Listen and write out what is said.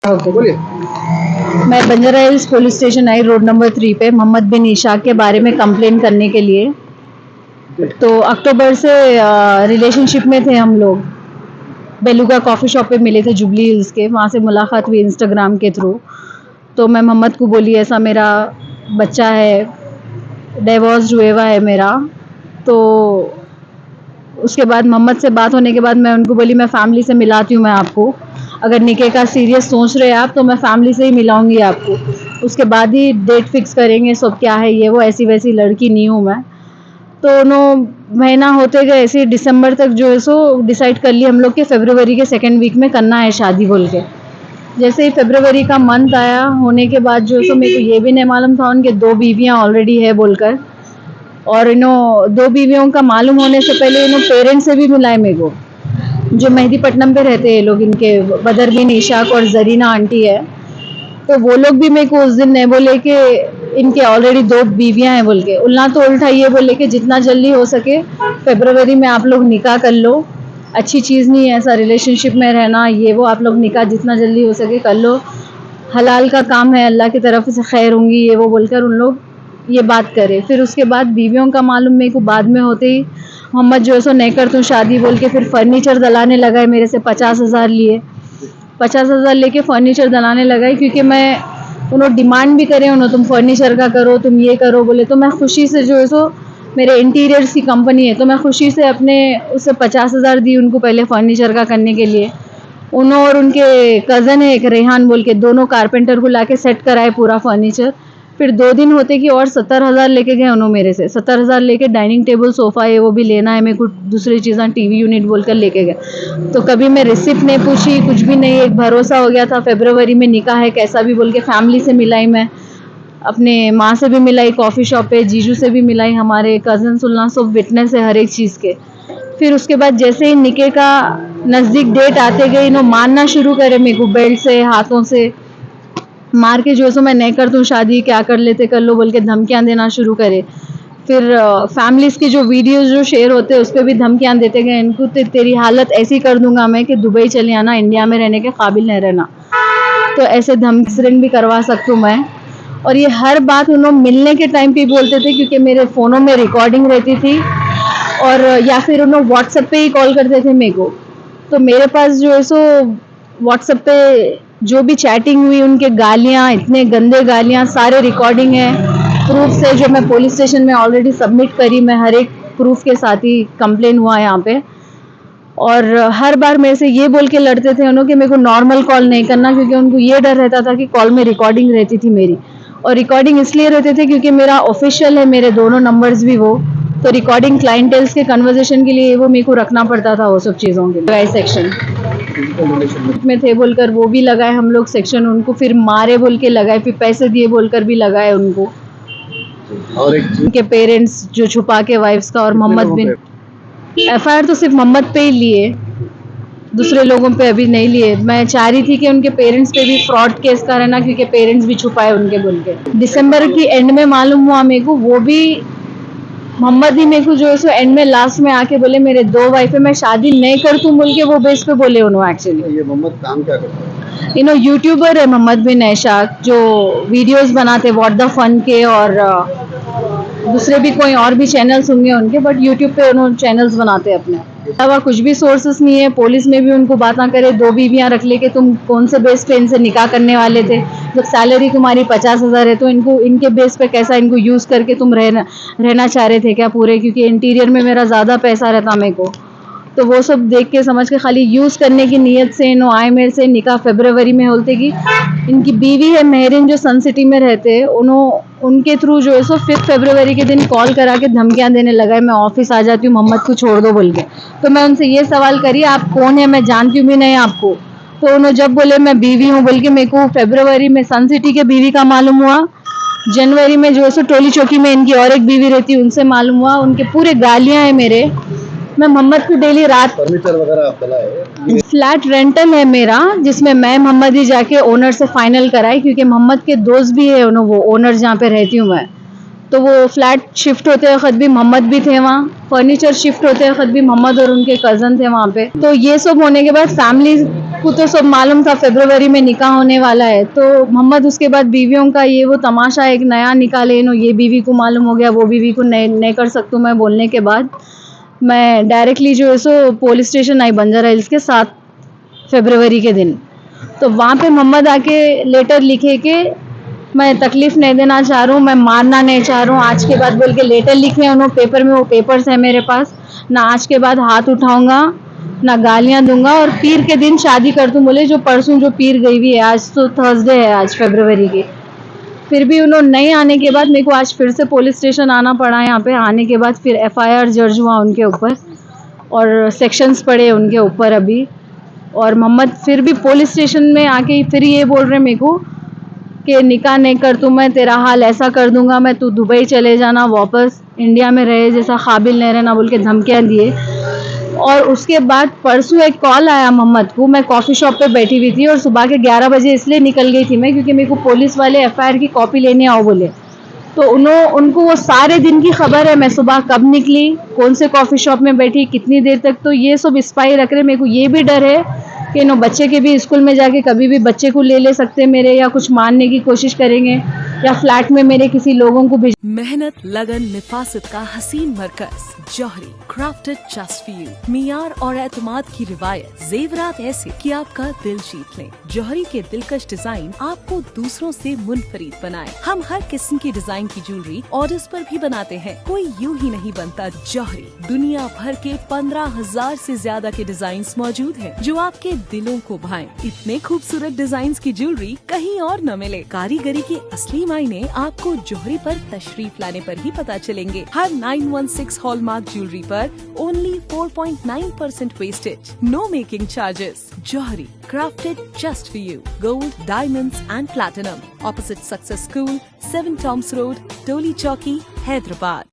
Okay बोलिए। मैं Banjara hills police station आई, road number 3 पे मोहम्मद बिन इशाक के बारे में कंप्लेन करने के लिए। तो अक्टूबर से रिलेशनशिप में थे हम लोग। बेलुगा कॉफ़ी शॉप पे मिले थे जुबली हिल्स के, वहाँ से मुलाकात हुई इंस्टाग्राम के थ्रू। तो मैं मोहम्मद को बोली ऐसा मेरा बच्चा है, डिवोर्स हुआ हुआ है मेरा। तो उसके बाद मोहम्मद से बात होने के बाद मैं उनको बोली मैं फैमिली से मिलाती हूँ मैं आपको, अगर निके का सीरियस सोच रहे हैं आप तो मैं फैमिली से ही मिलाऊंगी आपको, उसके बाद ही डेट फिक्स करेंगे। सब क्या है ये वो, ऐसी वैसी लड़की नहीं हूँ मैं। तो महीना होते गए, ऐसे दिसंबर तक जो है सो डिसाइड कर लिया हम लोग कि फरवरी के सेकेंड वीक में करना है शादी बोल के। जैसे ही फरवरी का मंथ आया होने के बाद जो है सो मेरे को ये भी नहीं मालूम था उनके 2 बीवियाँ ऑलरेडी है बोलकर। और 2 बीवियों का मालूम होने से पहले पेरेंट्स से भी मिलाए मेरे को, जो मेहदीपट्टनम पे रहते हैं लोग, इनके बदर बिन इशाक और जरीना आंटी है। तो वो लोग भी मेरे को उस दिन नहीं बोले कि इनके ऑलरेडी 2 बीवियां हैं बोल के, उल्टा तो उल्टा ये बोले कि जितना जल्दी हो सके फरवरी में आप लोग निकाह कर लो, अच्छी चीज़ नहीं है ऐसा रिलेशनशिप में रहना, ये वो आप लोग निकाह जितना जल्दी हो सके कर लो, हलाल का काम है, अल्लाह की तरफ से खैर होंगी, ये वो बोलकर उन लोग ये बात करे। फिर उसके बाद बीवियों का मालूम मेरे को बाद में होते ही मोहम्मद जो है सो नहीं कर तू शादी बोल के फिर फर्नीचर दलाने लगा है मेरे से, 50,000 लिए, 50,000 लेके फर्नीचर दलाने लगा है। क्योंकि मैं उन्होंने डिमांड भी करे, उन्होंने तुम फर्नीचर का करो, तुम ये करो बोले, तो मैं खुशी से जो है सो, मेरे इंटीरियर्स की कंपनी है तो मैं खुशी से अपने उससे 50,000 दी उनको पहले फर्नीचर का करने के लिए। उन्होंने और उनके कज़न है एक रेहान बोल के, दोनों कारपेंटर को लाके सेट कराए पूरा फर्नीचर। फिर 2 दिन होते कि और 70,000 लेके गए उन्होंने मेरे से, 70,000 लेके डाइनिंग टेबल सोफ़ा है वो भी लेना है मेरे को, दूसरी चीज़ें टीवी यूनिट बोलकर लेके गए। तो कभी मैं रिसिप्ट नहीं पूछी, कुछ भी नहीं, एक भरोसा हो गया था फरवरी में निकाह है कैसा भी बोल के। फैमिली से मिलाई मैं, अपने माँ से भी मिलाई कॉफ़ी शॉप पे, जीजू से भी मिलाई, हमारे कज़न सुल्ला सब विटनेस है हर एक चीज़ के। फिर उसके बाद जैसे ही निके का नज़दीक डेट आते गए इन्हों मारना शुरू करे मेरे को, बेल्ट से हाथों से मार के जो सो मैं नहीं कर दूँ शादी, क्या कर लेते कर लो बोल के धमकियाँ देना शुरू करे। फिर फैमिलीज़ की जो वीडियोज़ जो शेयर होते हैं उस पर भी धमकियाँ देते गए इनको, तेरी हालत ऐसी कर दूंगा मैं कि दुबई चले आना, इंडिया में रहने के काबिल नहीं रहना। तो ऐसे धमकी भी करवा सकती हूँ मैं। और ये हर बात उन्होंने मिलने के टाइम पे बोलते थे, क्योंकि मेरे फ़ोनों में रिकॉर्डिंग रहती थी, और या फिर उन्होंने व्हाट्सएप पे ही कॉल करते थे मेरे को। तो मेरे पास जो है सो व्हाट्सएप पे जो भी चैटिंग हुई, उनके गालियाँ, इतने गंदे गालियाँ, सारे रिकॉर्डिंग है प्रूफ से, जो मैं पुलिस स्टेशन में ऑलरेडी सबमिट करी, मैं हर एक प्रूफ के साथ ही कंप्लेन हुआ यहाँ पे। और हर बार मेरे से ये बोल के लड़ते थे उन्होंने कि मेरे को नॉर्मल कॉल नहीं करना, क्योंकि उनको ये डर रहता था कि कॉल में रिकॉर्डिंग रहती थी मेरी। और रिकॉर्डिंग इसलिए रहते थे क्योंकि मेरा ऑफिशियल है, मेरे दोनों नंबर्स भी वो, तो रिकॉर्डिंग क्लाइंटेल्स के कन्वर्सेशन के लिए वो मेरे को रखना पड़ता था, वो सब चीज़ों के लिए। सेक्शन में थे बोलकर वो भी लगाए हम लोग सेक्शन, उनको फिर मारे बोल के लगाए, फिर पैसे दिए बोलकर भी लगाए उनको। और एक उनके पेरेंट्स जो छुपा के वाइफ्स का, और मोहम्मद बिन एफआईआर तो सिर्फ मोहम्मद पे ही लिए, दूसरे लोगों पे अभी नहीं लिए। मैं चाह रही थी कि उनके पेरेंट्स पे भी फ्रॉड केस का रहना, क्योंकि पेरेंट्स भी छुपाए उनके बोल के। दिसंबर की एंड में मालूम हुआ मेरे को, वो भी मोहम्मद ही मेरे को जो है सो एंड में लास्ट में आके बोले मेरे 2 वाइफ है, मैं शादी नहीं करतूँ बोल के, वो बेस पे बोले उन्होंने। एक्चुअली ये मोहम्मद काम क्या करता है? यूट्यूबर है मोहम्मद बिन इशाक, जो वीडियोस बनाते व्हाट द फन के, और दूसरे भी कोई और भी चैनल्स होंगे उनके, बट यूट्यूब पे उन्होंने चैनल्स बनाते हैं अपने। अलावा कुछ भी सोर्सेस नहीं है। पुलिस में भी उनको बातें करे, 2 बीवियां रख ले के तुम कौन से बेस पे इनसे निकाह करने वाले थे, जब सैलरी तुम्हारी 50,000 है, तो इनको इनके बेस पे कैसा इनको यूज़ करके तुम रहना चाह रहे थे क्या पूरे, क्योंकि इंटीरियर में मेरा ज़्यादा पैसा रहता मेरे को। तो वो सब देख के समझ के खाली यूज़ करने की नीयत से इन्हों आए मेरे से। निकाह फरवरी में होते कि इनकी बीवी है मेहरिन जो सन सिटी में रहते हैं, उनके थ्रू जो है सो 5 फरवरी के दिन कॉल करा के धमकियाँ देने लगा है, मैं ऑफिस आ जाती हूँ, मोहम्मद को छोड़ दो बोल के। तो मैं उनसे ये सवाल करी आप कौन है, मैं जानती हूँ भी नहीं आपको। तो उन्होंने जब बोले मैं बीवी हूँ बोल के, मेरे को फरवरी में सन सिटी के बीवी का मालूम हुआ, जनवरी में जो है सो टोली चौकी में इनकी और एक बीवी रहती है उनसे मालूम हुआ। उनके पूरे गालियाँ हैं मेरे। मैं मोहम्मद को डेली रात, फर्नीचर वगैरह आप है? फ्लैट रेंटल है मेरा, जिसमें मैं मोहम्मद ही जाके ओनर से फाइनल कराई, क्योंकि मोहम्मद के दोस्त भी है वो ओनर जहाँ पे रहती हूँ मैं। तो वो फ्लैट शिफ्ट होते वक्त भी मोहम्मद भी थे वहाँ, फर्नीचर शिफ्ट होते वक्त भी मोहम्मद और उनके कज़न थे वहाँ पे। तो ये सब होने के बाद फैमिली को तो सब मालूम था फरवरी में निकाह होने वाला है, तो मोहम्मद उसके बाद बीवियों का ये वो तमाशा एक नया निकाले, नो ये बीवी को मालूम हो गया, वो बीवी को नहीं कर सकती मैं बोलने के बाद मैं डायरेक्टली जो है सो पुलिस स्टेशन आई बंजारा हिल्स के 7 फरवरी के दिन। तो वहाँ पे मोहम्मद आके लेटर लिखे के मैं तकलीफ नहीं देना चाह रहा हूँ, मैं मारना नहीं चाह रहा हूँ, आज के बाद बोल के लेटर लिखे उन्होंने पेपर में, वो पेपर्स है मेरे पास, ना आज के बाद हाथ उठाऊंगा ना गालियां दूंगा, और पीर के दिन शादी कर दूं बोले, जो परसों जो पीर गई हुई है, आज तो थर्सडे है आज फरवरी की। फिर भी उन्होंने नहीं आने के बाद मेरे को आज फिर से पुलिस स्टेशन आना पड़ा। यहाँ पे आने के बाद फिर FIR दर्ज हुआ उनके ऊपर और सेक्शंस पड़े उनके ऊपर अभी। और मोहम्मद फिर भी पुलिस स्टेशन में आके फिर ये बोल रहे मेरे को कि निकाह नहीं कर तू, मैं तेरा हाल ऐसा कर दूंगा, मैं तू दुबई चले जाना, वापस इंडिया में रहे, जैसा काबिल नहीं रहना बोल के धमकियाँ दिए। और उसके बाद परसों एक कॉल आया मोहम्मद को, मैं कॉफ़ी शॉप पे बैठी हुई थी और सुबह के 11 बजे इसलिए निकल गई थी मैं क्योंकि मेरे को पुलिस वाले FIR की कॉपी लेने आओ बोले। तो उनको वो सारे दिन की खबर है, मैं सुबह कब निकली, कौन से कॉफ़ी शॉप में बैठी, कितनी देर तक, तो ये सब स्पाई रख रहे। मेरे को ये भी डर है कि नो बच्चे के भी स्कूल में जाके कभी भी बच्चे को ले सकते मेरे, या कुछ मारने की कोशिश करेंगे, या फ्लैट में मेरे किसी लोगों को भी। मेहनत, लगन, निफासत का हसीन मरकज जौहरी, क्राफ्टेड जस्ट फॉर यू। मियार और एतमाद की रिवायत, जेवरात ऐसे कि आपका दिल जीत ले। जौहरी के दिलकश डिजाइन आपको दूसरों से मुनफरिद बनाए। हम हर किस्म की डिजाइन की ज्वेलरी ऑर्डर्स पर भी बनाते हैं, कोई यूं ही नहीं बनता। जौहरी दुनिया भर के 15,000 से ज्यादा के डिजाइन मौजूद हैं, जो आपके दिलों को भाएं। इतने खूबसूरत डिजाइन की ज्वेलरी कहीं और न मिले। कारीगरी के असली मायने आपको जौहरी पर तशरीफ लाने पर ही पता चलेंगे। हर 916 हॉलमार्क ज्वेलरी पर only 4.9% wastage, no making charges. जौहरी, crafted just for you. Gold, diamonds and platinum. Opposite Success School, 7 Toms Road, Toli Chowki, Hyderabad.